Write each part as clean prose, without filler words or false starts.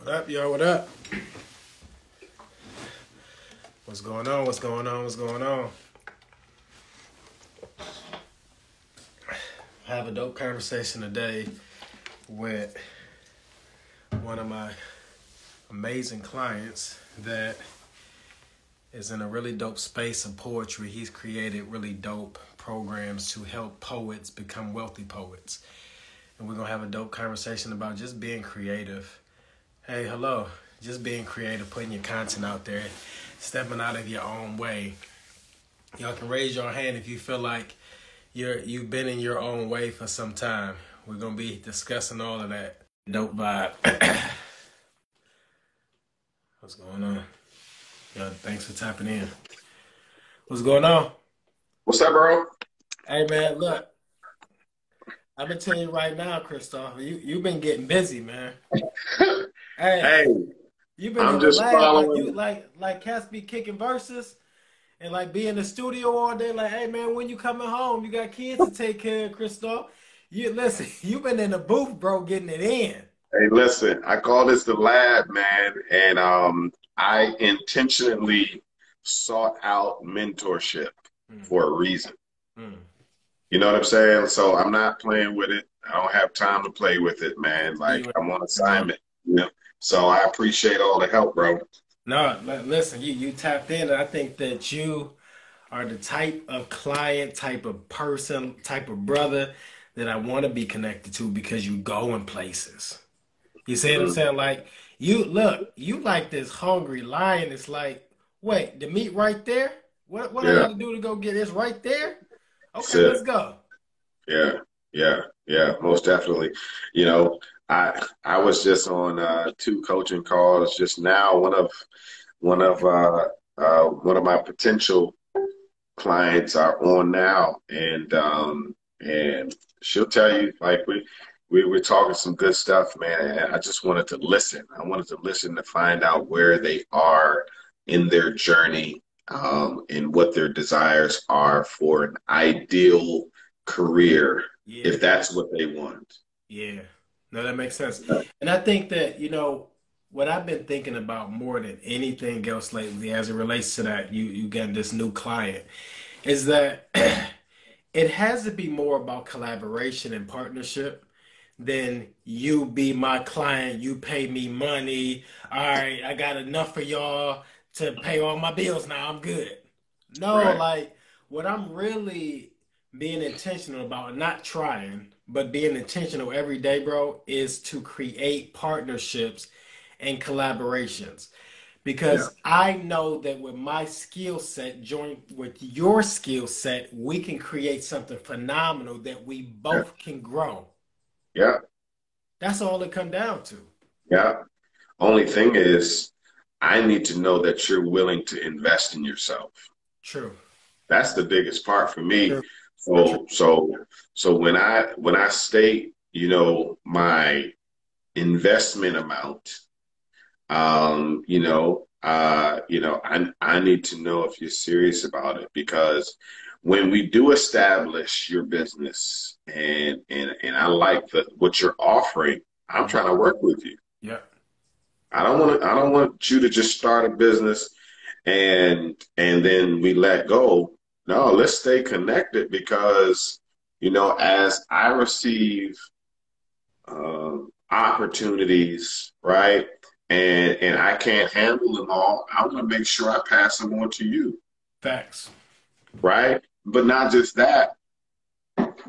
What up, y'all? What up? What's going on? What's going on? What's going on? I have a dope conversation today with one of my amazing clients that is in a really dope space of poetry. He's created really dope programs to help poets become wealthy poets. And we're going to have a dope conversation about just being creative. Hey, hello. Just being creative, putting your content out there, stepping out of your own way. Y'all can raise your hand if you feel like you've been in your own way for some time. We're going to be discussing all of that. Dope vibe. What's going on? Yo, thanks for tapping in. What's going on? What's up, bro? Hey, man, look. I've been telling you right now, Christoph, you've been getting busy, man. Hey, Hey, you've been I'm in the just lab following. like cats be kicking verses and like be in the studio all day. Like, hey man, when you coming home? You got kids to take care of, Christoph. You listen, you've been in the booth, bro, getting it in. Hey, listen, I call this the lab, man, and I intentionally sought out mentorship Mm, for a reason. mm. You know what I'm saying? So I'm not playing with it. I don't have time to play with it, man. You Like I'm on bro. assignment, you know. So I appreciate all the help, bro. No, listen, you tapped in, and I think that you are the type of client, type of person, type of brother that I want to be connected to because you go in places. You see what I'm Mhm. saying? Like you look, you like this hungry lion. It's like, wait, the meat right there? What I Yeah, gotta do to go get this right there? that's Okay, let's it. go. Yeah, yeah, most definitely. You know, I was just on two coaching calls just now. One of my potential clients are on now, and she'll tell you like we were talking some good stuff, man. And I just wanted to listen. I wanted to listen to find out where they are in their journey, and what their desires are for an ideal career, Yeah, if that's what they want. yeah. No, that makes sense. And I think that, what I've been thinking about more than anything else lately as it relates to that, you get this new client, is that it has to be more about collaboration and partnership than you be my client, you pay me money. All right, I got enough for y'all to pay all my bills now. I'm good. No, Right. like what I'm really being intentional about, not trying, but being intentional every day, bro, is to create partnerships and collaborations Yeah. because I know that with my skill set joined with your skill set, we can create something phenomenal that we Yeah. both can grow. Yeah. That's all it come down to. Yeah. Only thing is, I need to know that you're willing to invest in yourself. True. That's the biggest part for me. True. True. So when I state, my investment amount, I need to know if you're serious about it, because when we do establish your business and I like what you're offering, I'm Mhm. trying to work with you. Yeah. I don't want you to just start a business and then we let go. No, let's stay connected, because as I receive opportunities, right, and I can't handle them all, I want to make sure I pass them on to you, Facts. right? But not just that,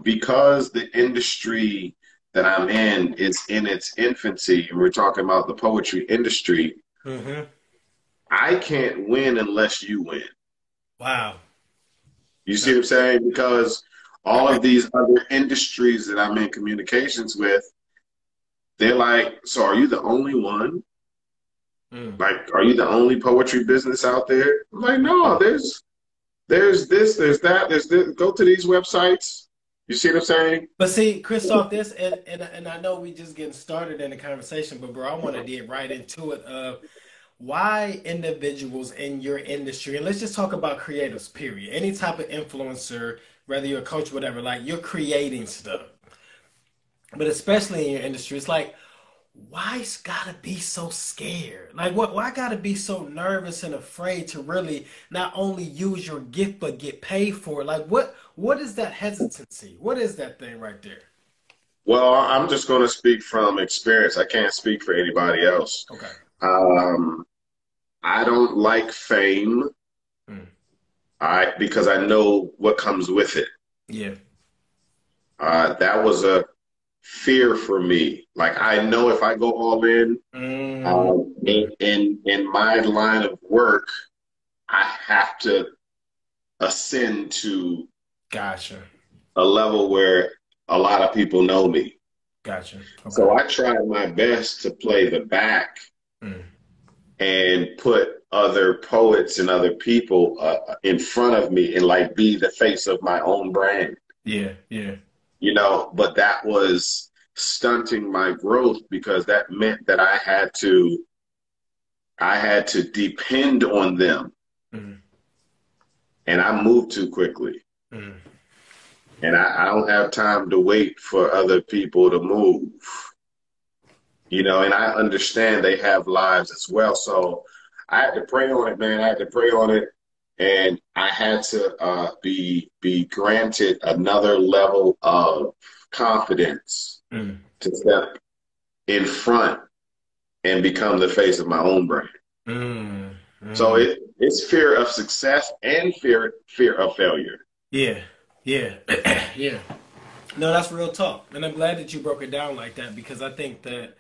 because the industry that I'm in is in its infancy, and we're talking about the poetry industry. Hmm. I can't win unless you win. Wow. You see No. what I'm saying? Because all of these other industries that I'm in communications with, they're like, so are you the only one? Mm. Like, are you the only poetry business out there? I'm like, no, Mm. there's this, there's that, there's this. Go to these websites. You see what I'm saying? But see, Christoph, this and I know we just getting started in the conversation, but bro, I want to get right into it. Why individuals in your industry, and let's just talk about creatives, period. Any type of influencer, whether you're a coach, whatever, like you're creating stuff, but especially in your industry, it's like, why's gotta be so scared? Like what why gotta be so nervous and afraid to really not only use your gift but get paid for it? Like what is that hesitancy? What is that thing right there? Well, I'm just going to speak from experience. I can't speak for anybody else. Okay. Um, I don't like fame. Mm. Because I know what comes with it. Yeah. That was a fear for me. Like I know if I go all in, Mm. Mm. in my line of work, I have to ascend to Gotcha. a level where a lot of people know me. Gotcha. Okay. So I tried my best to play the back Mm. and put other poets and other people in front of me and like be the face of my own brand, Yeah. Yeah. but that was stunting my growth because that meant that I had to depend on them, Mm. and I moved too quickly. Mm. And I don't have time to wait for other people to move, and I understand they have lives as well. So I had to pray on it, man. I had to pray on it, and I had to be granted another level of confidence Mm. to step in front and become the face of my own brand. Mm. So Mm. it's fear of success and fear of failure. Yeah. Yeah. Yeah. No, that's real talk. And I'm glad that you broke it down like that because I think that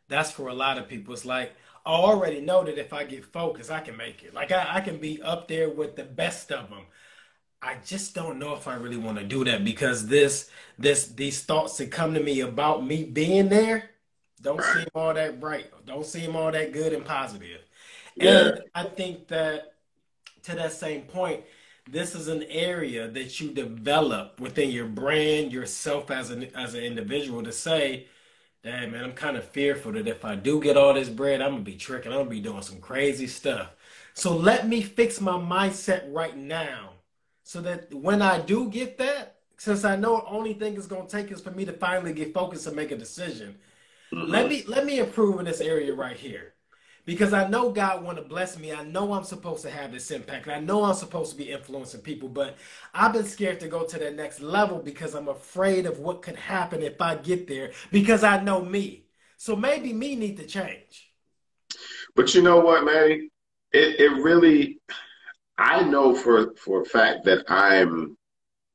that's for a lot of people. It's like I already know that if I get focused, I can make it. Like I can be up there with the best of them. I just don't know if I really want to do that because these thoughts that come to me about me being there don't Right. seem all that bright. Don't seem all that good and positive. Yeah. And I think that to that same point, this is an area that you develop within your brand, yourself as an individual to say, "Dang man, I'm kind of fearful that if I do get all this bread, I'm gonna be tricking. I'm gonna be doing some crazy stuff. So let me fix my mindset right now, so that when I do get that, since I know the only thing it's gonna take is for me to finally get focused and make a decision. Let Hmm. me let me improve in this area right here." Because I know God want to bless me. I know I'm supposed to have this impact. I know I'm supposed to be influencing people, but I've been scared to go to that next level because I'm afraid of what could happen if I get there because I know me. So maybe me need to change. But you know what, Manny? It really, I know for a fact that I'm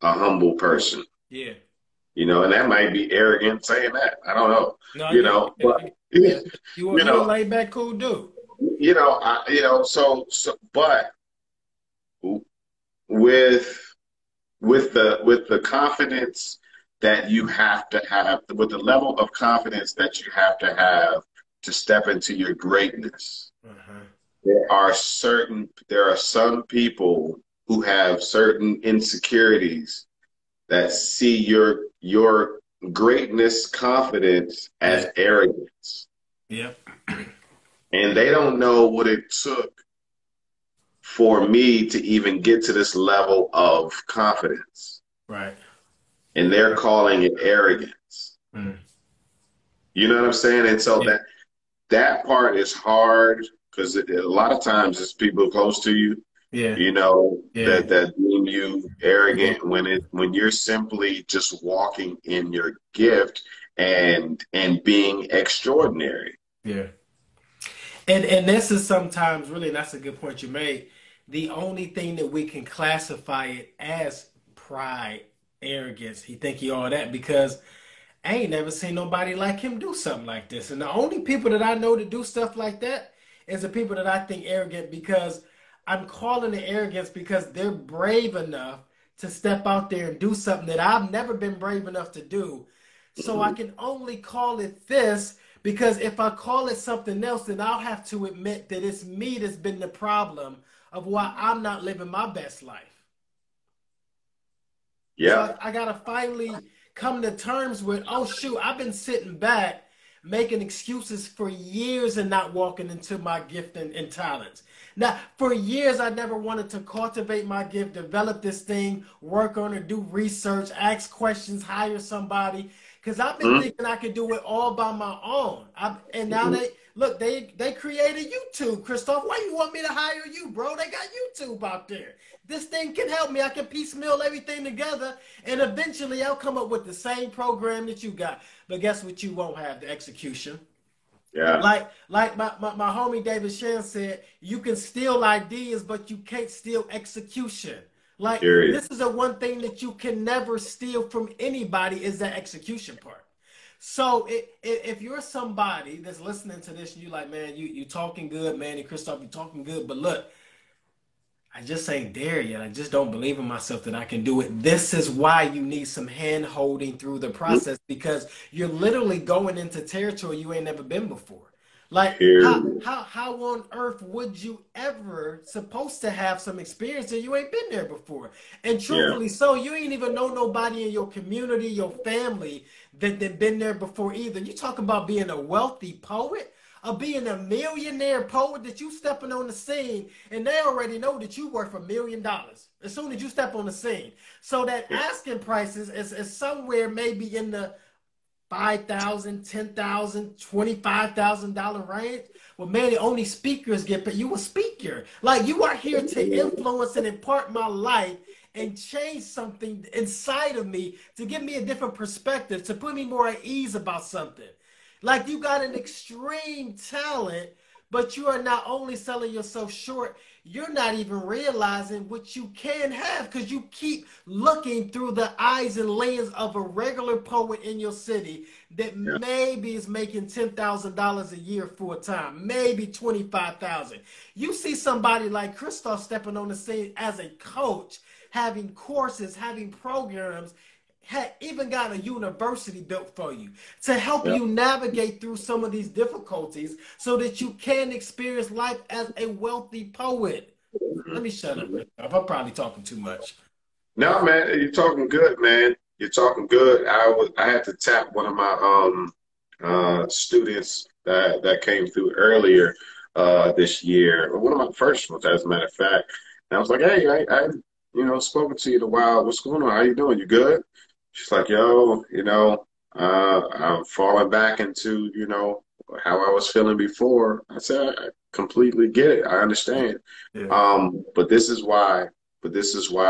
a humble person, Yeah. and that might be arrogant saying that. I don't know, No, I get it. but I get you it. You a know, laid back cool dude. but with with the confidence that you have to have, with the level of confidence that you have to step into your greatness. Uh-huh. There are some people who have certain insecurities that see your greatness confidence Yeah. as arrogance, Yep. and they don't know what it took for me to even get to this level of confidence, Right. and they're calling it arrogance. Mm. You know what I'm saying? And so Yeah. that part is hard because a lot of times it's people close to you, Yeah. Yeah. that deem you Yeah. arrogant when you're simply just walking in your gift and being extraordinary. Yeah. And this is sometimes really, and that's a good point you made. The only thing that we can classify it as pride, arrogance. He think he all that because I ain't never seen nobody like him do something like this. And the only people that I know to do stuff like that is the people that I think arrogant because I'm calling it arrogance because they're brave enough to step out there and do something that I've never been brave enough to do. So I Mhm. can only call it this because if I call it something else, then I'll have to admit that it's me that's been the problem of why I'm not living my best life. So Yep. I gotta finally come to terms with, oh shoot, I've been sitting back making excuses for years and not walking into my gift and talents. Now, for years, I never wanted to cultivate my gift, develop this thing, work on it, do research, ask questions, hire somebody. Because I've been Mhm. thinking I could do it all by my own. And now they created YouTube, Christoph. Why you want me to hire you, bro? They got YouTube out there. This thing can help me. I can piecemeal everything together, and eventually I'll come up with the same program that you got. But guess what? You won't have the execution. Yeah. Like my homie David Shan said, you can steal ideas, but you can't steal execution. Like Period. this is the one thing that you can never steal from anybody is that execution part. So if you're somebody that's listening to this and you're like, man, you talking good, man, and Christoph, you talking good, but look, I just ain't there yet. I just don't believe in myself that I can do it. This is why you need some hand holding through the Mhm. process because you're literally going into territory you ain't never been before. Like Period. how on earth would you ever supposed to have some experience that you ain't been there before? And Yeah. truthfully, so you ain't even know nobody in your community, your family that been there before either. You talking about being a wealthy poet? Of being a millionaire poet that you stepping on the scene and they already know that you worth $1 million as soon as you step on the scene. So that Yeah. asking prices is somewhere maybe in the 5,000, 10,000, $25,000 range. Well, man, the only speakers get paid. You a speaker. Like you are here to influence and impart my life and change something inside of me to give me a different perspective, to put me more at ease about something. Like you got an extreme talent, but you are not only selling yourself short, you're not even realizing what you can have because you keep looking through the eyes and lens of a regular poet in your city that Yeah. maybe is making $10,000 a year full time, maybe 25,000. You see somebody like Christoph stepping on the scene as a coach, having courses, having programs, had even got a university built for you to help Yeah. you navigate through some of these difficulties so that you can experience life as a wealthy poet. Let Mhm. me shut up, Mhm. Christoph. I'm probably talking too much. No, man, you're talking good, man. You're talking good. I had to tap one of my students that came through earlier this year, or one of my first ones, as a matter of fact. And I was like, hey, I spoken to you in a while. What's going on? How you doing? You good? She's like, yo, I'm falling back into, how I was feeling before. I said, I completely get it. I understand. Yeah. But this is why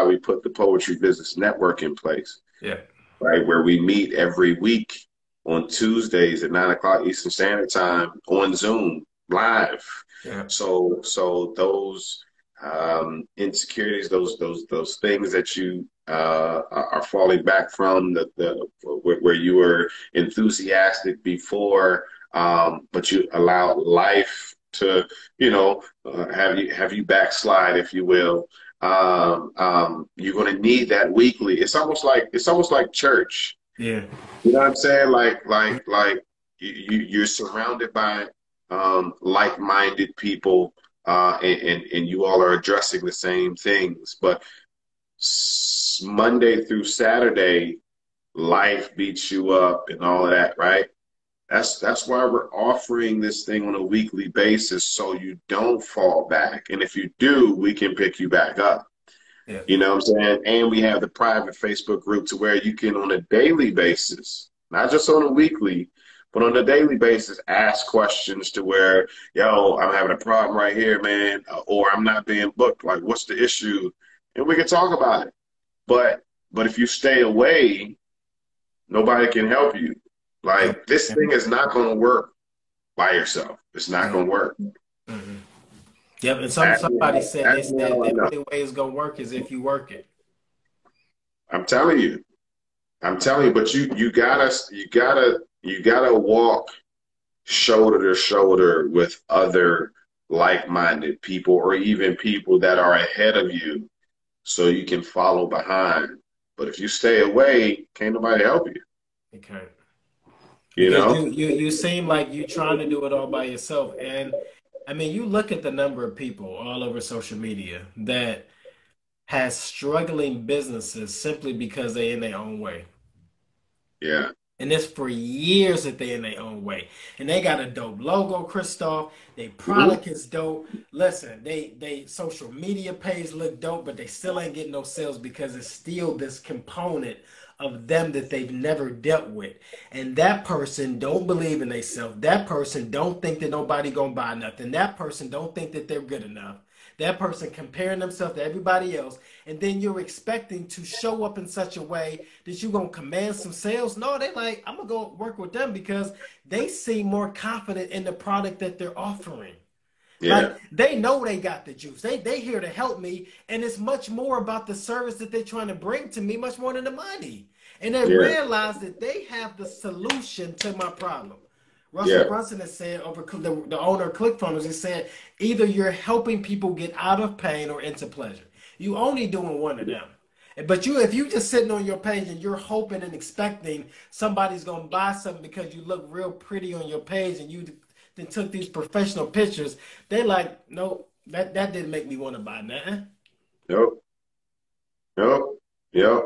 we put the Poetry Business Network in place, Yeah. right? Where we meet every week on Tuesdays at 9 o'clock Eastern Standard Time on Zoom live. Yeah. So those insecurities, those things that you are falling back from, the where you were enthusiastic before, but you allow life to, have you backslide, if you will. You're going to need that weekly. It's almost like church. Yeah. You know what I'm saying? Like you're surrounded by like-minded people, and you all are addressing the same things. But Monday through Saturday, life beats you up and all of that, right? That's why we're offering this thing on a weekly basis so you don't fall back. And if you do, we can pick you back up. Yeah. You know what I'm saying? And we have the private Facebook group to where you can, on a daily basis, not just on a weekly, but on a daily basis, ask questions to where, yo, I'm having a problem right here, man, or I'm not being booked. Like, what's the issue? And we can talk about it. But if you stay away, nobody can help you. Yeah. Like, this Yeah. thing is not going to work by yourself. It's not Yeah. going to work. Mm-hmm. Yep. And Ask me somebody how, said ask they me said how I the know. only way it's gonna work is if you work it. I'm telling you. I'm telling you, but you gotta walk shoulder to shoulder with other like-minded people, or even people that are ahead of you, so you can follow behind. But if you stay away, can't nobody help you. Okay. You Because know? you seem like you trying to do it all by yourself. And I mean, you look at the number of people all over social media that has struggling businesses simply because they in their own way. Yeah. And it's for years that they in their own way. And they got a dope logo, Christoph. Their Mhm. product is dope. Listen, they social media page look dope, but they still ain't getting no sales because it's still this component of them that they've never dealt with. And that person don't believe in themselves. That person don't think that nobody gonna buy nothing. That person don't think that they're good enough. That person comparing themselves to everybody else. And then you're expecting to show up in such a way that you're gonna command some sales. No, they like, I'm gonna go work with them because they seem more confident in the product that they're offering. Yeah. Like they know they got the juice. They here to help me, and it's much more about the service that they're trying to bring to me, much more than the money. And they Yeah. realize that they have the solution to my problem. Russell Yeah. Brunson has said over the owner of ClickFunnels, he said either you're helping people get out of pain or into pleasure. You only doing one of them. But if you just sitting on your page and you're hoping and expecting somebody's gonna buy something because you look real pretty on your page and you then took these professional pictures, they like, no, that didn't make me want to buy nothing. Nope. Nope. Yep.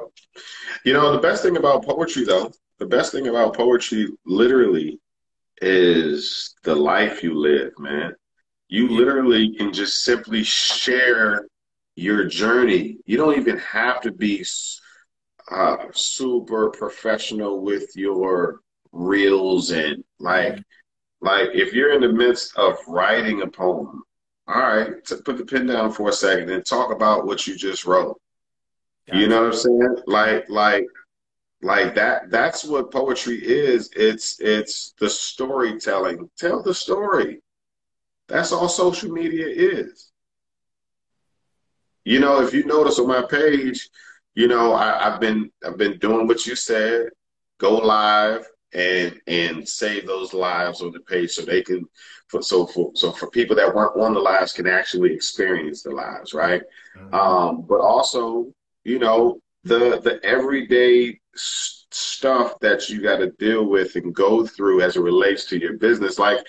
You know, the best thing about poetry, though, the best thing about poetry literally is the life you live, man. You Yeah. literally can just simply share your journey. You don't even have to be super professional with your reels and like if you're in the midst of writing a poem, all right, put the pen down for a second and talk about what you just wrote. You Gotcha. know what I'm saying? Yeah. Like that's what poetry is. It's the storytelling. Tell the story. That's all social media is. You know, if you notice on my page, you know, I've been doing what you said, go live and save those lives on the page so they can for people that weren't on the lives can actually experience the lives, right? Mhm. But also, you know, the everyday stuff that you got to deal with and go through as it relates to your business. Like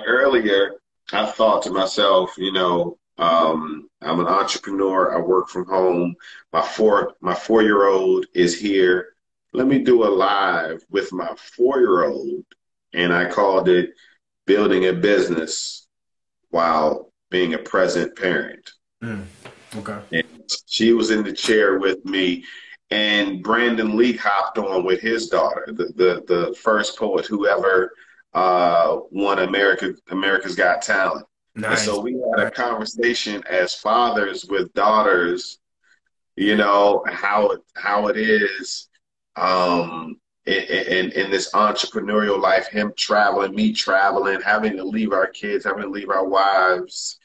earlier, I thought to myself, you know, I'm an entrepreneur. I work from home. My four-year old is here. Let me do a live with my 4-year old, and I called it "Building a Business While Being a Present Parent." Mm. Okay. And she was in the chair with me, and Brandon Lee hopped on with his daughter, the first poet who ever won America's Got Talent. And Nice. so we had a Nice. conversation as fathers with daughters, you know, how it is in this entrepreneurial life, him traveling, me traveling, having to leave our kids, having to leave our wives.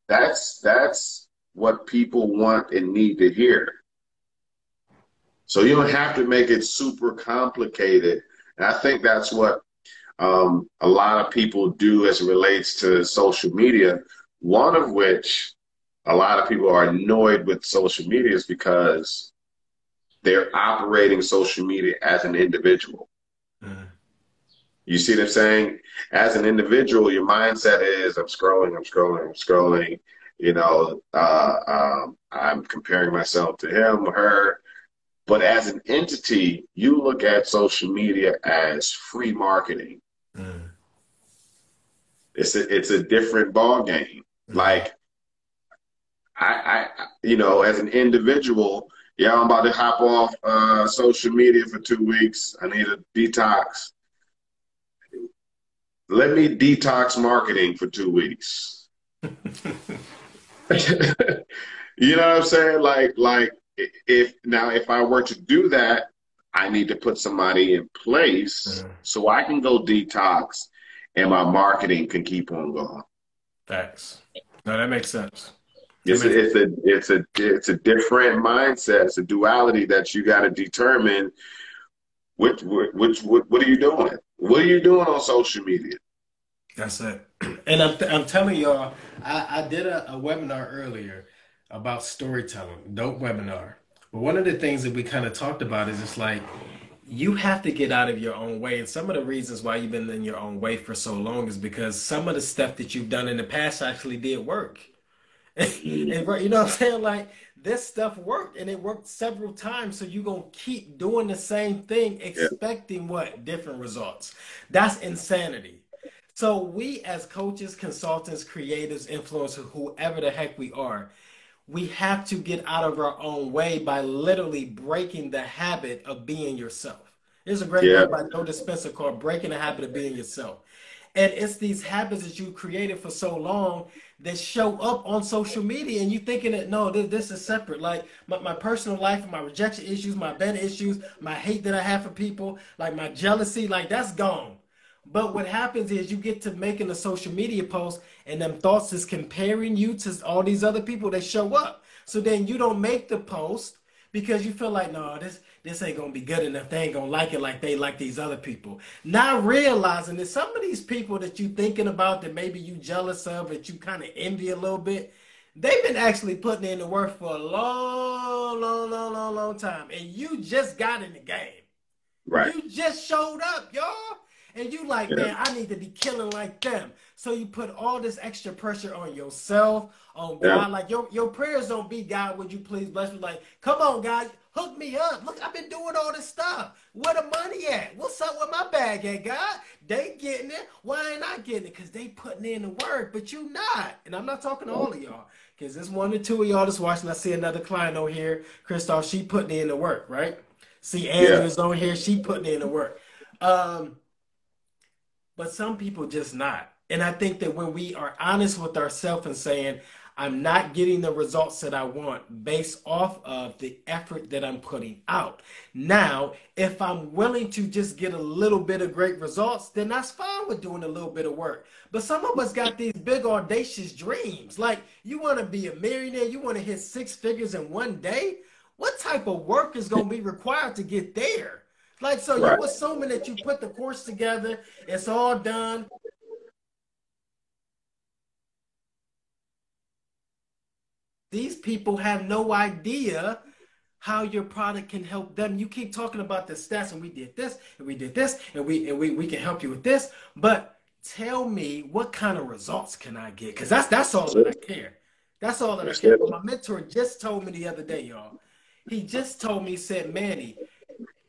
That's what people want and need to hear. So you don't have to make it super complicated. And I think that's what a lot of people do as it relates to social media. One of which a lot of people are annoyed with social media is because they're operating social media as an individual. Mm. You see what I'm saying? As an individual, your mindset is I'm scrolling, I'm scrolling, I'm scrolling. You know, I'm comparing myself to him or her. But as an entity, you look at social media as free marketing. Mm. It's a different ball game. Mm. Like you know, as an individual, yeah, I'm about to hop off social media for 2 weeks. I need a detox. Let me detox marketing for 2 weeks. You know what I'm saying? Like if I were to do that, I need to put somebody in place Mm. so I can go detox and my marketing can keep on going. Facts. No, that makes sense. That It's makes a, it's a it's a different mindset. It's a duality that you got to determine what are you doing? What are you doing on social media? That's it. And I'm telling y'all, I did a webinar earlier about storytelling, dope webinar. But one of the things that we kind of talked about is it's like you have to get out of your own way. And some of the reasons why you've been in your own way for so long is because some of the stuff that you've done in the past actually did work. And Mhm. you know what I'm saying? Like this stuff worked and it worked several times. So you're gonna keep doing the same thing, Yeah, expecting what? Different results. That's insanity. So we as coaches, consultants, creatives, influencers, whoever the heck we are, we have to get out of our own way by literally breaking the habit of being yourself. There's a great Yeah. book by Joe Dispenza called Breaking the Habit of Being Yourself. And it's these habits that you created for so long that show up on social media, and you thinking that no, this is separate. Like my personal life, my rejection issues, my bad issues, my hate that I have for people, like my jealousy, like that's gone. But what happens is you get to making a social media post and them thoughts is comparing you to all these other people that show up. So then you don't make the post because you feel like, no, this ain't gonna be good enough. They ain't gonna like it like they like these other people. Not realizing that some of these people that you thinking about that maybe you jealous of, that you kind of envy a little bit, they've been actually putting in the work for a long, long, long, long, long time. And you just got in the game. Right. You just showed up, y'all. And you like, Yeah. man, I need to be killing like them. So you put all this extra pressure on yourself, on Yeah. God. Like your prayers don't be, God, would you please bless me? Like, come on, God, hook me up. Look, I've been doing all this stuff. Where the money at? What's up with my bag at, God? They getting it. Why ain't I getting it? Because they putting in the work, but you not. And I'm not talking to all of y'all. Because there's one or two of y'all that's watching. I see another client over here, Christoph, she putting in the work, right? See, Yeah. Andrew's on here, she putting in the work. But some people just not. And I think that when we are honest with ourselves and saying, I'm not getting the results that I want based off of the effort that I'm putting out. Now, if I'm willing to just get a little bit of great results, then that's fine with doing a little bit of work. But some of us got these big audacious dreams. Like you want to be a millionaire, you want to hit six figures in one day. What type of work is going to be required to get there? Like, so Right. you assuming that you put the course together, it's all done. These people have no idea how your product can help them. You keep talking about the stats, and we did this, and we did this, and we can help you with this. But tell me, what kind of results can I get? Because that's all That's that I it. care. That's all that I That's care. it. But my mentor just told me the other day, y'all. He just told me, he said, Manny,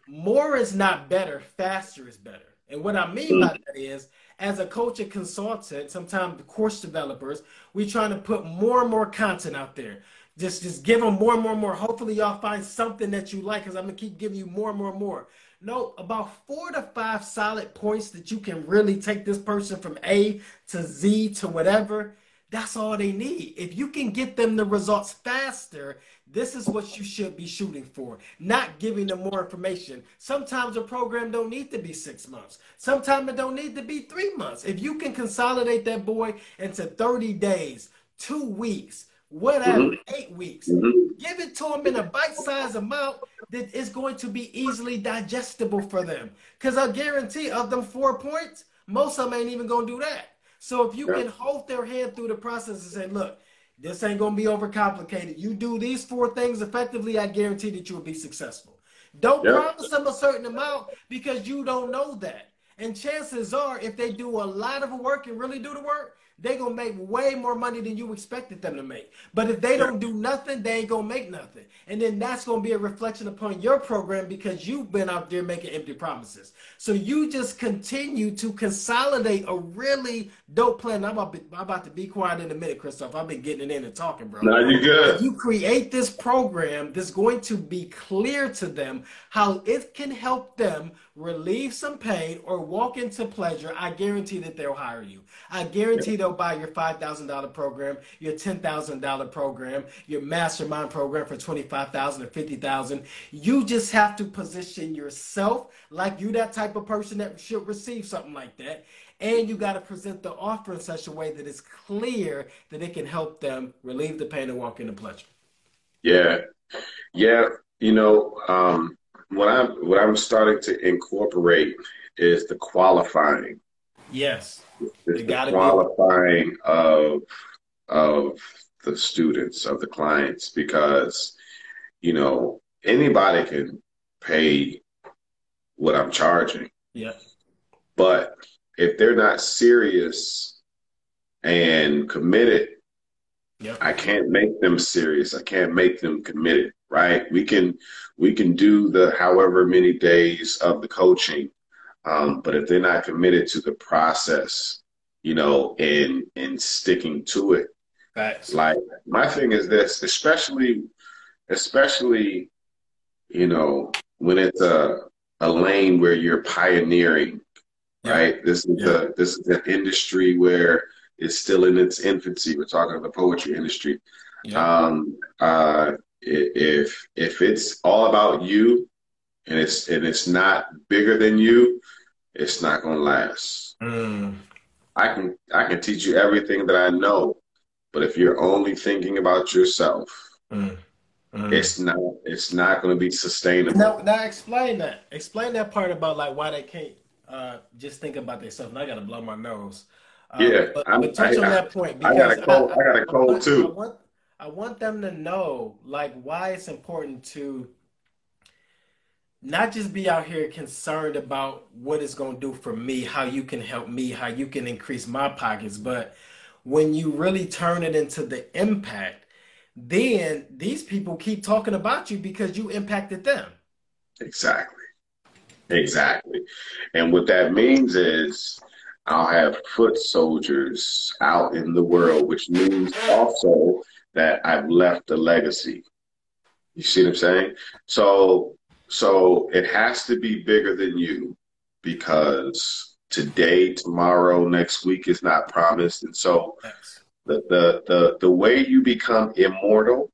more is not better, faster is better. And what I mean by Mm. that is, as a coach and consultant, sometimes the course developers, we trying to put more and more content out there. Just give them more and more and more. Hopefully, y'all find something that you like because I'm gonna keep giving you more and more and more. No, about 4 to 5 solid points that you can really take this person from A to Z to whatever. That's all they need. If you can get them the results faster, this is what you should be shooting for, not giving them more information. Sometimes a program don't need to be 6 months. Sometimes it don't need to be 3 months. If you can consolidate that boy into 30 days, 2 weeks, whatever, Hmm. 8 weeks, Hmm. give it to them in a bite-sized amount that is going to be easily digestible for them. Because I guarantee of them 4 points, most of them ain't even going to do that. So if you Yeah. can hold their hand through the process and say, look, this ain't gonna be overcomplicated. You do these 4 things effectively, I guarantee that you'll be successful. Don't Yeah. promise them a certain amount because you don't know that. And chances are, if they do a lot of work and really do the work, they're gonna make way more money than you expected them to make. But if they Yeah. don't do nothing, they ain't gonna make nothing. And then that's gonna be a reflection upon your program because you've been out there making empty promises. So you just continue to consolidate a really dope plan. I'm about to be quiet in a minute, Christoph. I've been getting it in and talking, bro. No, you If good. you create this program that's going to be clear to them how it can help them relieve some pain or walk into pleasure, I guarantee that they'll hire you. I Yeah. guarantee they'll buy your $5,000 program, your $10,000 program, your mastermind program for 25,000 or 50,000. You just have to position yourself like you that type of person that should receive something like that. And you got to present the offer in such a way that it's clear that it can help them relieve the pain and walk into pleasure. Yeah. Yeah. You know, what I'm starting to incorporate is the qualifying. Yes, It's it the got to be. qualifying of the students, of the clients, because, anybody can pay what I'm charging. Yeah, But if they're not serious and committed, yep, I can't make them serious. I can't make them committed, right? We can do the however many days of the coaching, but if they're not committed to the process, and sticking to it, Facts. Like my thing is this, especially, you know, when it's a lane where you're pioneering, Yep. right? Yep. This is an industry where it's still in its infancy. We're talking about the poetry industry. Yep. Um, uh, if it's all about you and it's not bigger than you, it's not gonna last. Mm, I can teach you everything that I know, but if you're only thinking about yourself, mm, mm. it's not going to be sustainable. Now explain that. Explain that part about like why they can't just think about themselves. And I gotta blow my nose. Yeah, But touch on that point I got because a cold. I got a cold too. I want them to know like why it's important to not just be out here concerned about what it's going to do for me, how you can help me, how you can increase my pockets, but when you really turn it into the impact, then these people keep talking about you because you impacted them. Exactly. Exactly. And what that means is I'll have foot soldiers out in the world, which means also that I've left a legacy. You see what I'm saying? So, so it has to be bigger than you because today, tomorrow, next week is not promised. And so Yes. the way you become immortal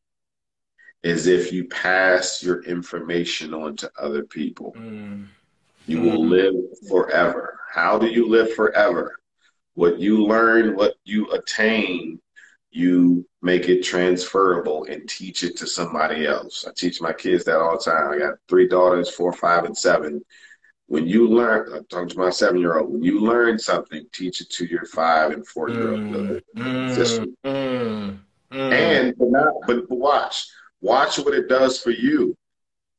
is if you pass your information on to other people. Mm, You will mm, live forever. How do you live forever? What you learn, what you attain, you make it transferable and teach it to somebody else. I teach my kids that all the time. I got three daughters, 4, 5, and 7. When you learn, I'm talking to my 7-year-old, when you learn something, teach it to your 5 and 4-year-old mm, mm, sister. mm, mm, And but watch what it does for you.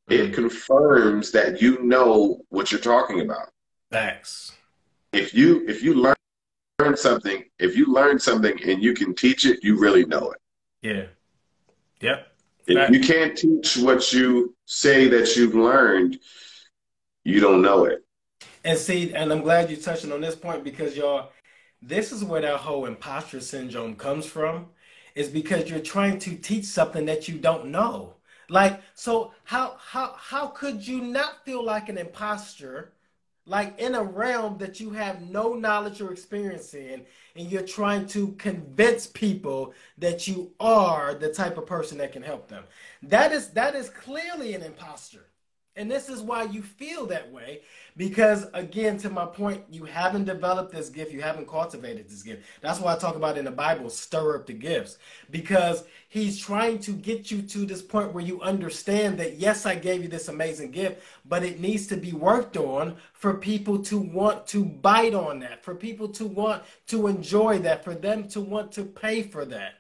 It mm. confirms that you know what you're talking about. Facts. If you learn something, if you learn something and you can teach it, you really know it. Yeah. Yep. If Fact. you can't teach what you say that you've learned, you don't know it. And see, and I'm glad you're touching on this point because y'all, this is where that whole imposter syndrome comes from, is because you're trying to teach something that you don't know. Like, so how could you not feel like an imposter, like in a realm that you have no knowledge or experience in, and you're trying to convince people that you are the type of person that can help them? That is clearly an imposter. And this is why you feel that way. Because again, to my point, you haven't developed this gift, you haven't cultivated this gift. That's why I talk about in the Bible, stir up the gifts. Because he's trying to get you to this point where you understand that yes, I gave you this amazing gift, but it needs to be worked on for people to want to bite on that, for people to want to enjoy that, for them to want to pay for that.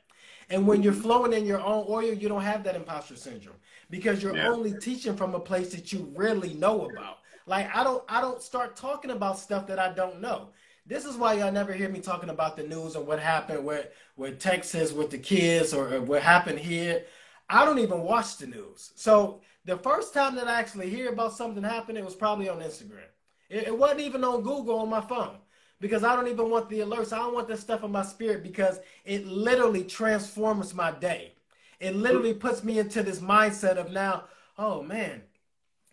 And when you're flowing in your own oil, you don't have that imposter syndrome because you're Yeah. only teaching from a place that you really know about. Like I don't start talking about stuff that I don't know. This is why y'all never hear me talking about the news or what happened with Texas with the kids or what happened here. I don't even watch the news. So the first time that I actually hear about something happening, it was probably on Instagram. It wasn't even on Google on my phone because I don't even want the alerts. I don't want that stuff in my spirit because it literally transforms my day. It literally puts me into this mindset of now, oh man,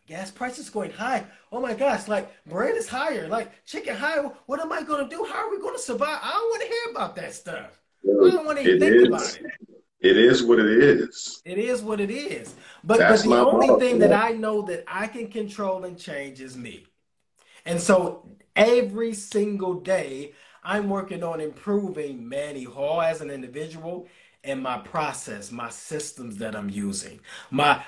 gas prices going high. Oh my gosh, like bread is higher, like chicken higher. What am I going to do? How are we going to survive? I don't want to hear about that stuff. I don't want to even It think about is. it. It is what it is. It is what it is. But That's the my only thing that motto. I know that I can control and change is me. And so every single day, I'm working on improving Manny Hall as an individual and my process, my systems that I'm using, my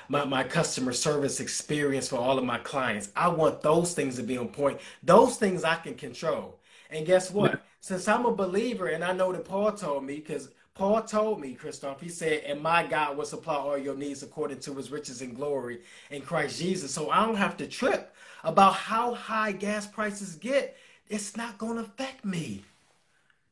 customer service experience for all of my clients. I want those things to be on point. Those things I can control. And guess what? Since I'm a believer, and I know that Paul told me, because Paul told me, Christoph, he said, and my God will supply all your needs according to his riches and glory in Christ Jesus. So I don't have to trip about how high gas prices get. It's not going to affect me.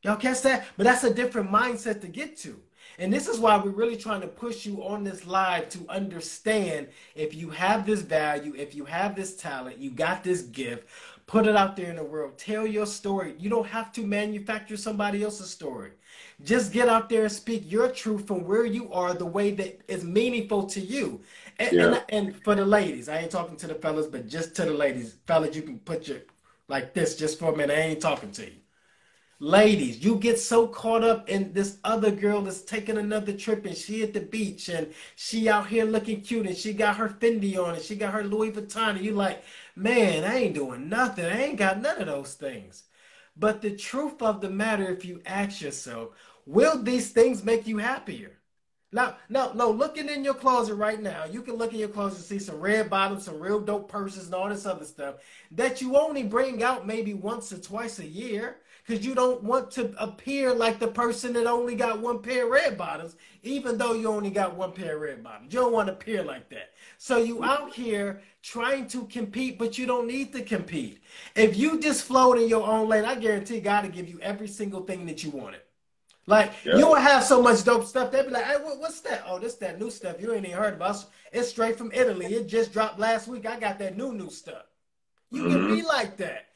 Y'all catch that? But that's a different mindset to get to. And this is why we're really trying to push you on this live to understand if you have this value, if you have this talent, you got this gift, put it out there in the world. Tell your story. You don't have to manufacture somebody else's story. Just get out there and speak your truth from where you are, the way that is meaningful to you. Yeah. And for the ladies, I ain't talking to the fellas, but just to the ladies. Fellas, you can put your like this just for a minute. I ain't talking to you. Ladies, you get so caught up in this other girl that's taking another trip and she at the beach and she out here looking cute and she got her Fendi on and she got her Louis Vuitton and you like, man, I ain't doing nothing. I ain't got none of those things. But the truth of the matter, if you ask yourself, will these things make you happier? Now, no, looking in your closet right now, you can look in your closet and see some red bottoms, some real dope purses, and all this other stuff that you only bring out maybe once or twice a year because you don't want to appear like the person that only got one pair of red bottoms, even though you only got one pair of red bottoms. You don't want to appear like that. So you out here trying to compete, but you don't need to compete. If you just float in your own lane, I guarantee God will give you every single thing that you wanted. Like Yeah. you will have so much dope stuff. They'll be like, "Hey, what's that? Oh, this that new stuff you ain't even heard about. It's straight from Italy. It just dropped last week. I got that new stuff." You can Hmm. be like that,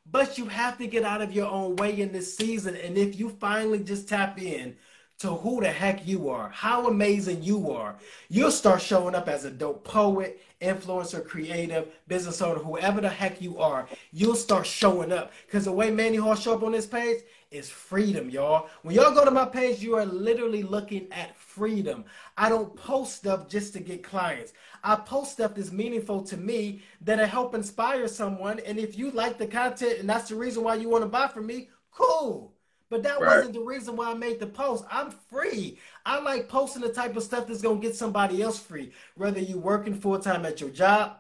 but you have to get out of your own way in this season. And if you finally just tap in to who the heck you are, how amazing you are, you'll start showing up as a dope poet, influencer, creative, business owner, whoever the heck you are. You'll start showing up because the way Manny Hall show up on this page is freedom, y'all. When y'all go to my page, you are literally looking at freedom. I don't post stuff just to get clients. I post stuff that's meaningful to me that'll help inspire someone. And if you like the content and that's the reason why you want to buy from me, cool. But that Right. wasn't the reason why I made the post. I'm free. I like posting the type of stuff that's going to get somebody else free, whether you working full time at your job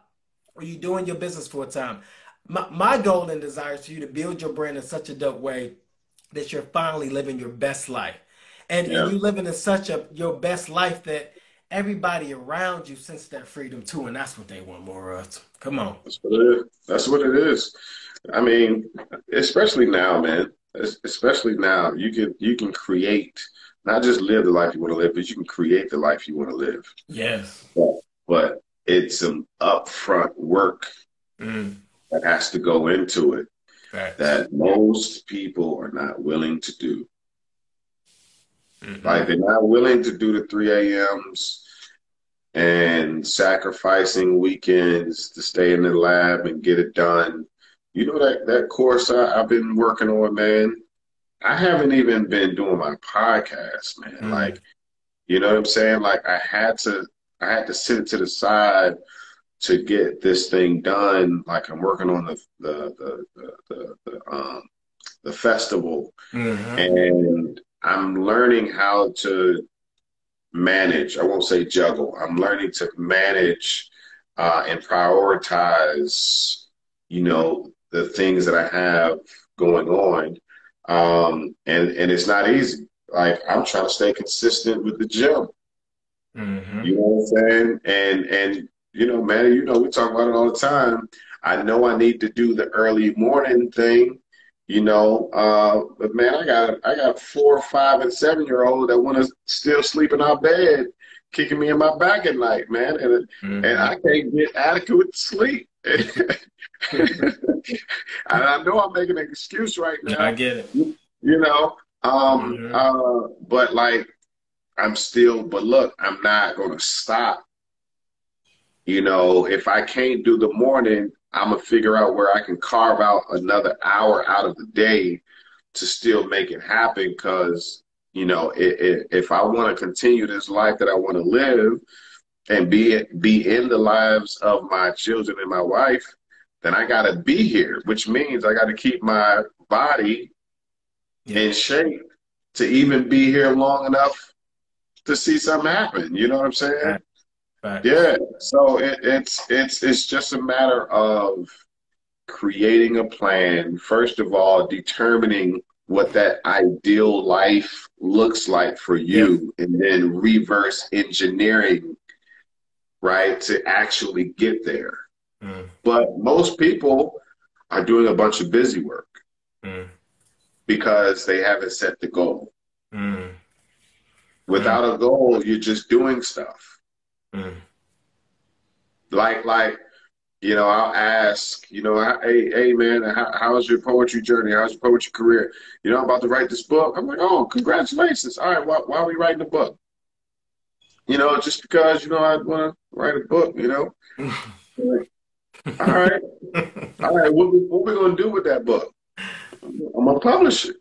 or you doing your business full time. My goal and desire is for you to build your brand in such a dope way that you're finally living your best life. And Yeah. you living in such a your best life that everybody around you sense that freedom too, and that's what they want more of. Come on. That's what it is. That's what it is. I mean, especially now, man. Especially now, you can create, not just live the life you want to live, but you can create the life you want to live. Yes. But it's some upfront work Mm, that has to go into it facts. that most people are not willing to do. Mm-mm. Like they're not willing to do the 3 a.m.s and sacrificing weekends to stay in the lab and get it done. You know that course I've been working on, man. I haven't even been doing my podcast, man. Mm, Like, you know what I'm saying? Like I had to sit it to the side to get this thing done. Like I'm working on the festival mm-hmm. and I'm learning how to manage. I won't say juggle. I'm learning to manage and prioritize, the things that I have going on. And it's not easy. Like I'm trying to stay consistent with the gym. Mm-hmm. You know what I'm saying? And man, we talk about it all the time. I know I need to do the early morning thing, but man, I got 4, 5, and 7-year-old that want to still sleep in our bed, kicking me in my back at night, man, and Mm-hmm. I can't get adequate sleep. And I know I'm making an excuse right Yeah, I now, get it. you know, Mm-hmm. but like but look, I'm not gonna stop. If I can't do the morning, I'm gonna figure out where I can carve out another hour out of the day to still make it happen. Because if I want to continue this life that I want to live and be in the lives of my children and my wife, then I gotta be here, which means I got to keep my body Yeah. in shape to even be here long enough to see something happen. You know what I'm saying? Facts. Facts. Yeah. So it's just a matter of creating a plan. First of all, determining what that ideal life looks like for Yeah. you, and then reverse engineering, right, to actually get there. Mm, But most people are doing a bunch of busy work mm, because they haven't set the goal. mm, mm, Without a goal, you're just doing stuff. mm. Like I'll ask, hey man, how's your poetry journey? How's your poetry career? I'm about to write this book. I'm like, oh, congratulations. All right, why are we writing a book? Just because, I want to write a book, Like, all right, all right, what we gonna do with that book? I'm gonna publish it.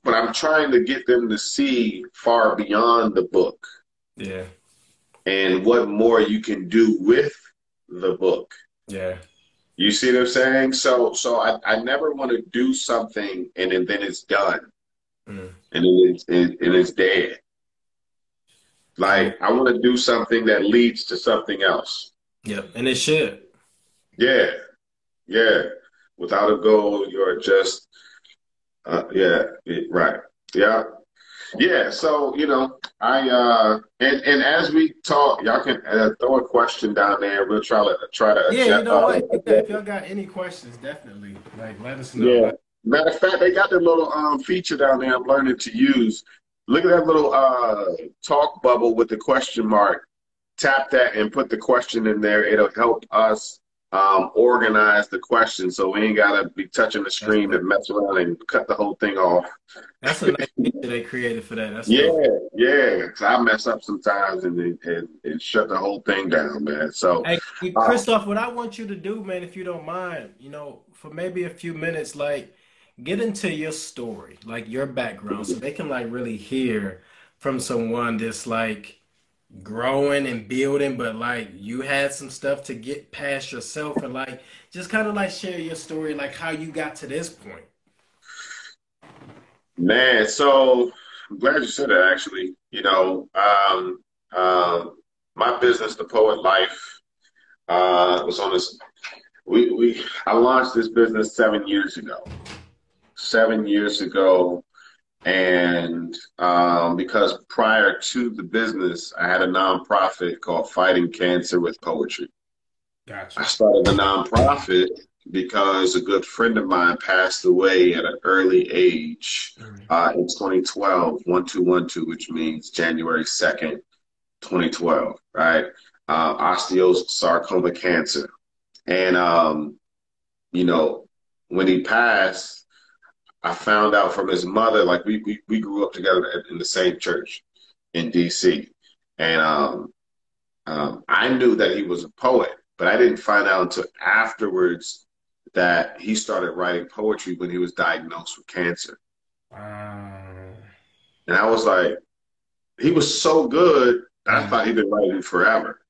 But I'm trying to get them to see far beyond the book Yeah. and what more you can do with the book. Yeah. You see what I'm saying? So I never want to do something and then it's done Mm. and it's dead. Um, Like I want to do something that leads to something else. yep. And it should. Yeah, yeah. Without a goal, you're just right. Yeah. Yeah, so and as we talk, y'all can throw a question down there. We'll try to Yeah, you adjust. know what? If y'all got any questions, definitely like let us know. Yeah. Like, Matter of fact, they got that little feature down there I'm learning to use. Look at that little talk bubble with the question mark. Tap that and put the question in there. It'll help us organize the question so we ain't gotta be touching the that's screen dope. and mess around and cut the whole thing off. That's a nice feature they created for that. That's dope. Yeah, yeah. 'Cause I mess up sometimes and shut the whole thing down, man. So, Hey, uh, Christoph, what I want you to do, man, if you don't mind, for maybe a few minutes, like get into your story, like your background, so they can like really hear from someone that's like growing and building, but like you had some stuff to get past yourself and like just kind of like share your story, like how you got to this point. man, so I'm glad you said that. Actually, my business, The Poet Life, was on this. I launched this business 7 years ago. 7 years ago, and because prior to the business, I had a nonprofit called Fighting Cancer with Poetry. I Gotcha. started the nonprofit because a good friend of mine passed away at an early age Mhm. in 2012, 1212, which means January 2nd, 2012, right? Osteosarcoma cancer. And, you know, when he passed, I found out from his mother, like we grew up together in the same church in DC. And I knew that he was a poet, but I didn't find out until afterwards that he started writing poetry when he was diagnosed with cancer. Um, And I was like, he was so good that I mhm. thought he'd been writing forever.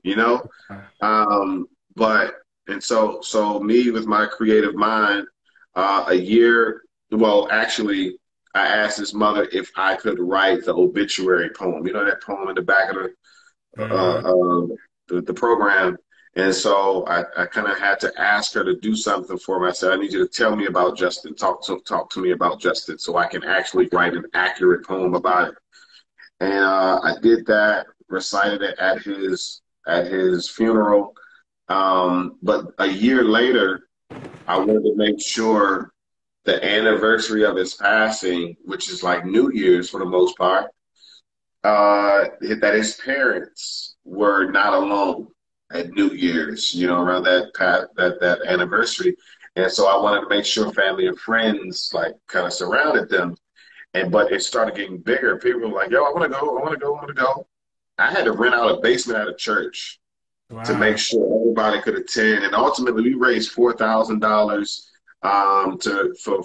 Um, but and so me with my creative mind, a year, well, actually, I asked his mother if I could write the obituary poem. You know that poem in the back of uh, Mhm. uh, the program. And so I kind of had to ask her to do something for me. I said, I need you to tell me about Justin. Talk to me about Justin so I can actually write an accurate poem about it. And I did that, recited it at his funeral. But a year later, I wanted to make sure the anniversary of his passing, which is like New Year's for the most part, that his parents were not alone at New Year's, around that anniversary. And so I wanted to make sure family and friends like kind of surrounded them. But it started getting bigger. People were like, "Yo, I want to go, I want to go, I want to go." I had to rent out a basement at a church to make Wow. sure everybody could attend. And ultimately, we raised $4,000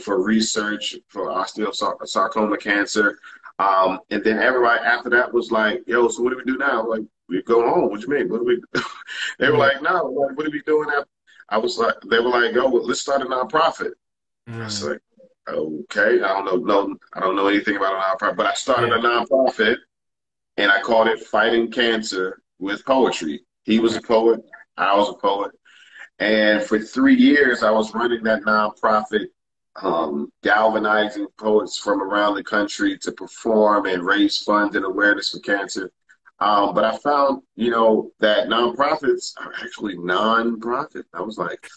for research for osteosarcoma cancer. And then everybody after that was like, "Yo, so what do we do now?" Like, we go home. What you mean? What do we? They were Yeah. like, "No, like, what are we doing?" Now? I was like, they were like, "Yo, well, let's start a nonprofit." I was Mhm. like, "Okay, I don't know, no, I don't know anything about a nonprofit, but I started a Yeah. nonprofit and I called it Fighting Cancer with Poetry." He was Okay. a poet, I was a poet, and for 3 years I was running that nonprofit, galvanizing poets from around the country to perform and raise funds and awareness for cancer. But I found, that nonprofits are actually non-profit. I was like,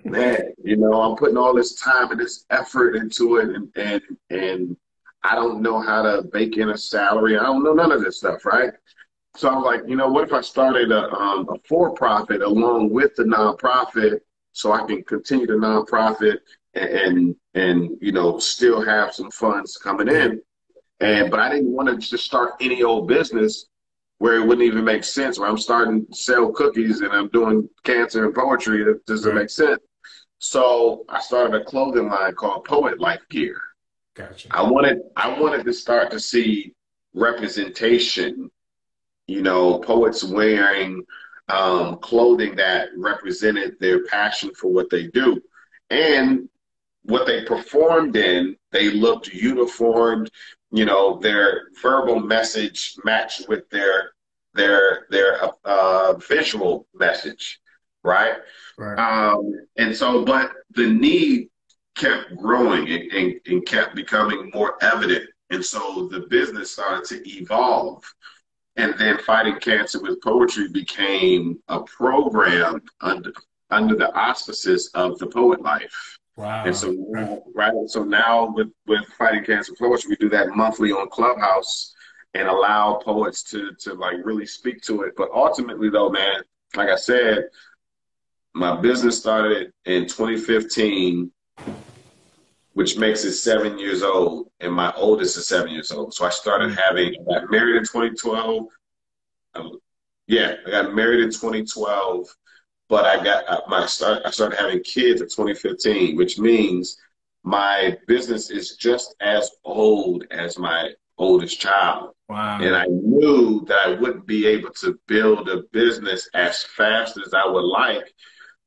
man, I'm putting all this time and this effort into it, and I don't know how to bake in a salary. I don't know none of this stuff, right? So I was like, what if I started a for-profit along with the nonprofit, so I can continue the nonprofit and still have some funds coming Yeah. in. Yeah. But I didn't want to just start any old business where it wouldn't even make sense. Where I'm starting to sell cookies and I'm doing cancer and poetry, it doesn't Right. make sense. So I started a clothing line called Poet Life Gear. Gotcha. I wanted to start to see representation, poets wearing clothing that represented their passion for what they do. And what they performed in, they looked uniformed, their verbal message matched with their visual message, right? Right. And so, but the need kept growing and kept becoming more evident. And so the business started to evolve. And then Fighting Cancer with Poetry became a program under the auspices of the Poet Life. And Wow. so, Okay. right, so now with Fighting Cancer Poetry, we do that monthly on Clubhouse and allow poets to like really speak to it. But ultimately, though, man, like I said, my business started in 2015, which makes it 7 years old, and my oldest is 7 years old. So I got married in 2012. Yeah, I got married in 2012, but I started having kids in 2015, which means my business is just as old as my oldest child. And Wow. I knew that I wouldn't be able to build a business as fast as I would like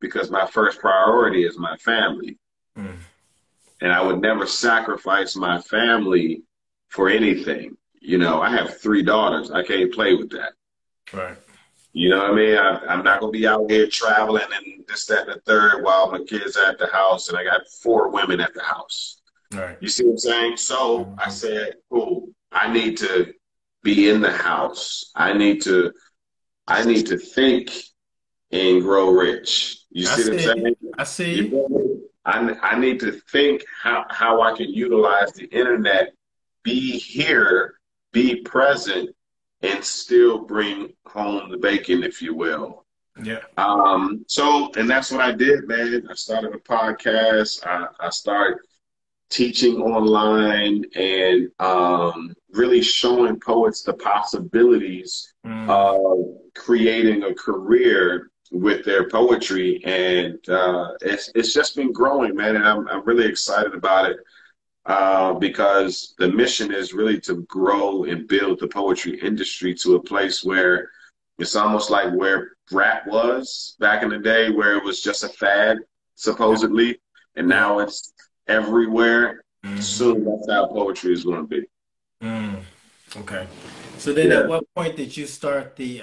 because my first priority is my family. Mm. And I would never sacrifice my family for anything. I have 3 daughters. I can't play with that. Right. You know what I mean? I'm not gonna be out here traveling and this, that, and the third while my kids are at the house and I got 4 women at the house. Right. You see what I'm saying? So I Mhm. said, cool, I need to be in the house. I need to think and grow rich. You I see what I'm see you. saying? I see You you. feel me? I need to think how I can utilize the internet, be here, be present, and still bring home the bacon, if you will. Yeah. And that's what I did, man. I started a podcast. I started teaching online and really showing poets the possibilities Mm. of creating a career with their poetry. And it's just been growing, man. And I'm really excited about it because the mission is really to grow and build the poetry industry to a place where it's almost like where rap was back in the day, where it was just a fad, Yeah. supposedly, and Yeah. now it's everywhere. Hmm. Soon that's how poetry is going to be. Mm. Okay. So then at Yeah. what point did you start the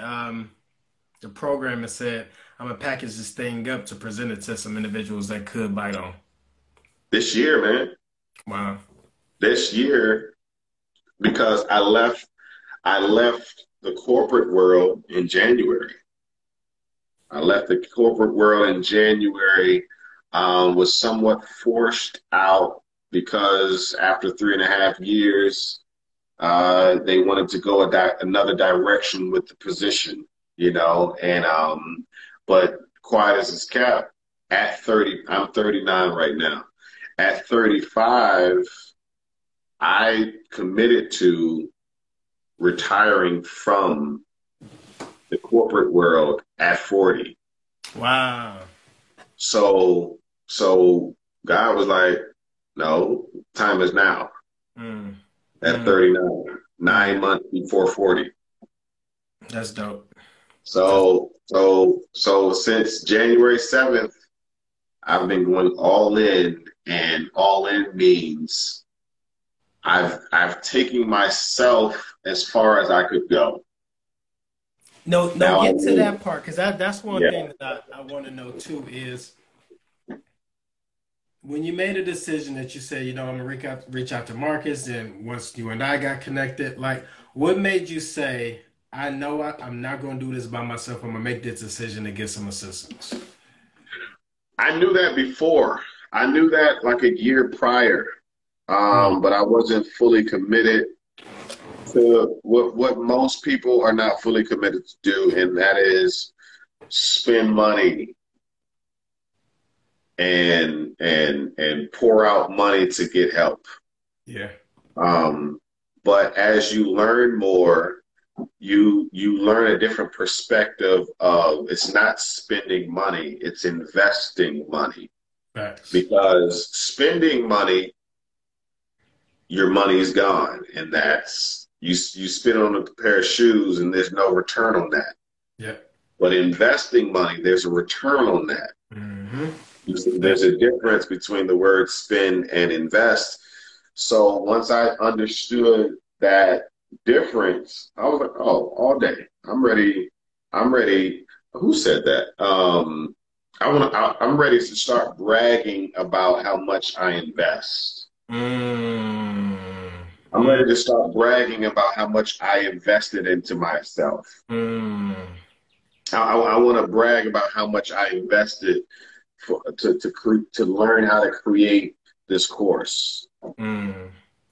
program and said, I'm gonna package this thing up to present it to some individuals that could bite on? This year, man, Wow. this year, because I left the corporate world in January. I left the corporate world in January, was somewhat forced out because after 3.5 years, they wanted to go another direction with the position, but quiet as it's kept, at 30, I'm 39 right now. At 35, I committed to retiring from the corporate world at 40. Wow. So God was like, no, time is now Mm. at Mm. 39, Mm. 9 months before 40. That's dope. That's So since January 7th, I've been going all in, and all in means I've taken myself as far as I could go. no, no, Now I get to know, that part because that's one yeah, thing that I want to know too is when you made a decision that you said, I'm gonna reach out to Marcus, and once you and I got connected, like what made you say, I know I'm not gonna do this by myself. I'm gonna make this decision to get some assistance. I knew that before. I knew that like a year prior, Mm. but I wasn't fully committed to what most people are not fully committed to do, and that is spend money and pour out money to get help. Yeah. But as you learn more, you learn a different perspective of it's not spending money, it's investing money. Facts. Because spending money, your money's gone, and that's you spend on a pair of shoes and there's no return on that. Yeah. But investing money, there's a return on that. Mm-hmm. There's a difference between the word spend and invest. So once I understood that difference, I was like, oh, all day. I'm ready. I'm ready. Who said that? I'm ready to start bragging about how much I invest. I'm ready to start bragging about how much I invested into myself. I want to brag about how much I invested to learn how to create this course.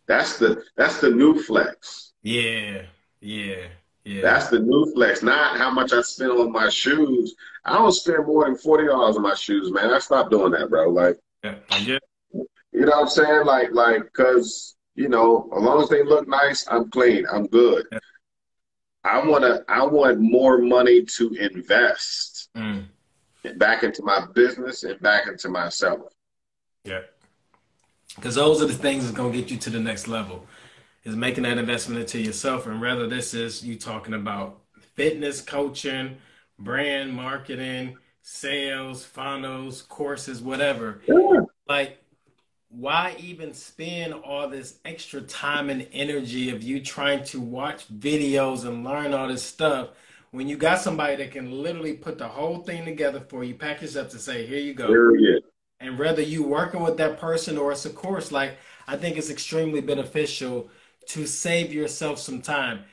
That's the new flex. Yeah, yeah, yeah. That's the new flex. Not how much I spend on my shoes. I don't spend more than $40 on my shoes, man. I stopped doing that, bro. Like, yeah, yeah. You know what I'm saying? Cause as long as they look nice, I'm clean. I'm good. Yeah. I want more money to invest back into my business and back into myself. Yeah. Because those are the things that's going to get you to the next level, is making that investment into yourself. And whether this is you talking about fitness coaching, brand marketing, sales, funnels, courses, whatever. Yeah. Like, why even spend all this extra time and energy of you trying to watch videos and learn all this stuff when you got somebody that can literally put the whole thing together for you, package up to say, here you go. Period. And whether you working with that person or it's a course, like, I think it's extremely beneficial to save yourself some time.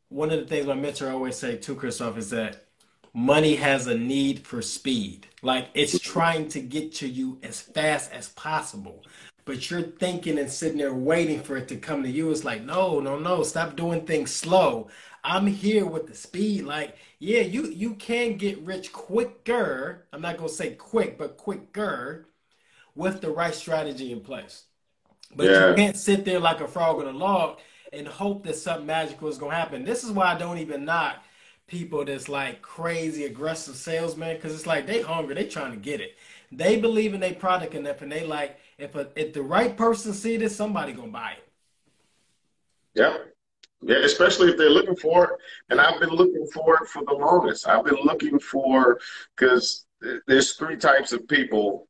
One of the things my mentor always say too, Christoph, is that money has a need for speed. Like, it's trying to get to you as fast as possible. But you're thinking and sitting there waiting for it to come to you. It's like, no, no, no, stop doing things slow. I'm here with the speed. Like, yeah, you can get rich quicker. I'm not gonna say quick, but quicker with the right strategy in place. But you Yeah. can't sit there like a frog in a log and hope that something magical is gonna happen. This is why I don't even knock people that's like crazy aggressive salesmen, because it's like they hungry, they trying to get it. They believe in their product enough, and they like, if the right person see this, somebody gonna buy it. Yeah. Yeah, especially if they're looking for it. And I've been looking for it for the longest. I've been looking for, because there's three types of people.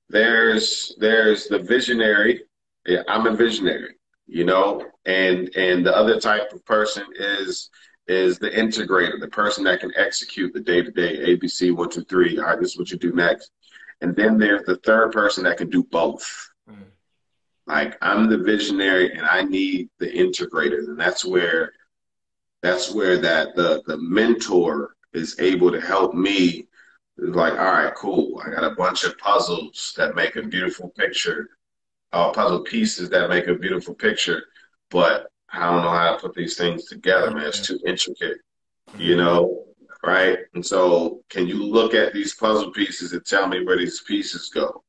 There's the visionary. Yeah, I'm a visionary, and the other type of person is the integrator, the person that can execute the day-to-day ABC 1, 2, 3. All right, this is what you do next. And then there's the third person that can do both. Like, I'm the visionary and I need the integrator. And that's where the mentor is able to help me. It's like, all right, cool. I got a bunch of puzzles that make a beautiful picture, puzzle pieces that make a beautiful picture, but I don't know how to put these things together, man. It's too intricate, right? And so, can you look at these puzzle pieces and tell me where these pieces go?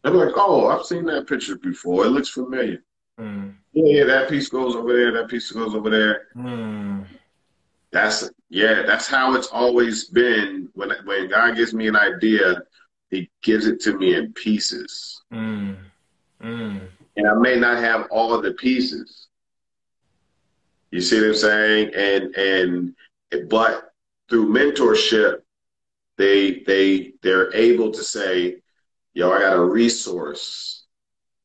I'm like, oh, I've seen that picture before. It looks familiar. Yeah, that piece goes over there. That piece goes over there. That's how it's always been. When God gives me an idea, He gives it to me in pieces. And I may not have all of the pieces. You see what I'm saying? But through mentorship, they're able to say, yo, I got a resource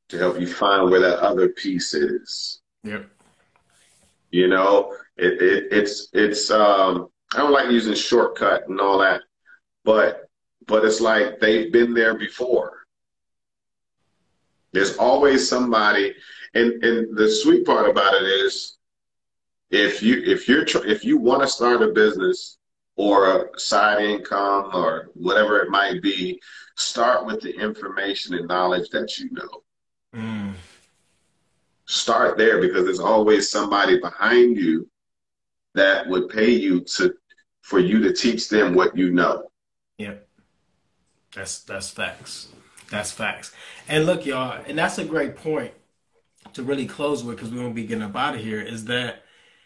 to help you find where that other piece is. Yep. It's I don't like using shortcut and all that, but it's like they've been there before. There's always somebody, and the sweet part about it is, if you want to start a business or a side income or whatever it might be, start with the information and knowledge that you know. start there, because there's always somebody behind you that would pay you for you to teach them what you know. Yeah, that's facts. That's facts. And look, y'all, and that's a great point to really close with, because we won't be getting up out of here, is that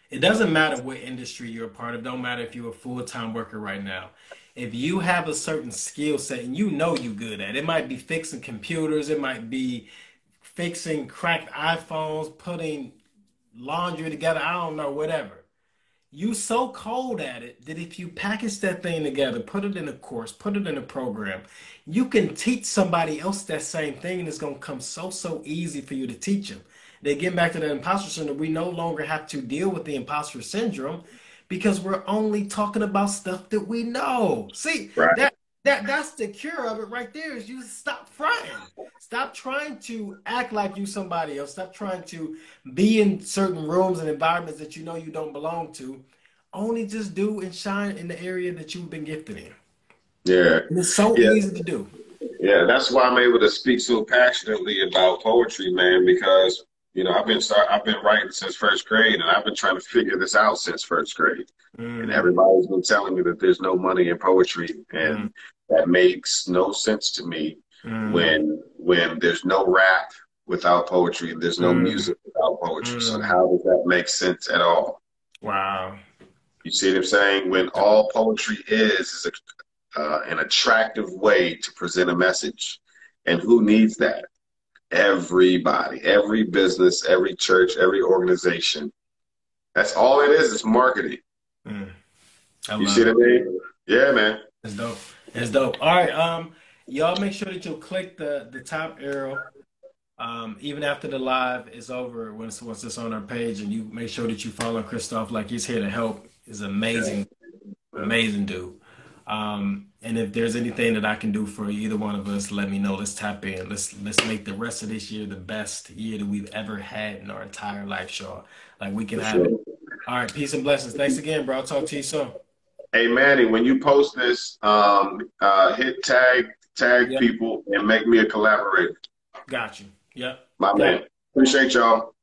it doesn't matter what industry you're a part of. Don't matter if you're a full-time worker right now. If you have a certain skill set and you know you're good at it, it might be fixing computers, it might be fixing cracked iPhones, putting laundry together, I don't know, whatever. You so cold at it that if you package that thing together, put it in a course, put it in a program, you can teach somebody else that same thing, and it's gonna come so easy for you to teach them. They get back to the imposter syndrome. We no longer have to deal with the imposter syndrome because we're only talking about stuff that we know. See, Right. that's the cure of it right there, is you stop fronting. Stop trying to act like you somebody else. Stop trying to be in certain rooms and environments that you know you don't belong to. Only just do and shine in the area that you've been gifted in. Yeah. And it's so Yeah. easy to do. Yeah. That's why I'm able to speak so passionately about poetry, man, because I've been writing since first grade, and I've been trying to figure this out since first grade. And Mm, everybody's been telling me that there's no money in poetry, mm, and that makes no sense to me mm, when there's no rap without poetry, and there's no mm, music without poetry. So mm. how does that make sense at all? Wow. You see what I'm saying? When all poetry is an attractive way to present a message. And who needs that? Everybody, every business, every church, every organization. That's all it is marketing. Mm. I You love see it. what I mean? Yeah, man. It's dope. It's dope. All right. Y'all make sure that you'll click the top arrow. Even after the live is over, once it's on our page, and you make sure that you follow Christoph, like he's here to help. He's amazing, amazing dude. And if there's anything that I can do for either one of us, let me know. Let's tap in. Let's make the rest of this year the best year that we've ever had in our entire life, Shaw. Like we can For have sure. it. All right, peace and blessings. Thanks again, bro. I'll talk to you soon. Hey, Manny, when you post this, hit tag Yep, people and make me a collaborator. got you. Yep, My got man. Appreciate y'all.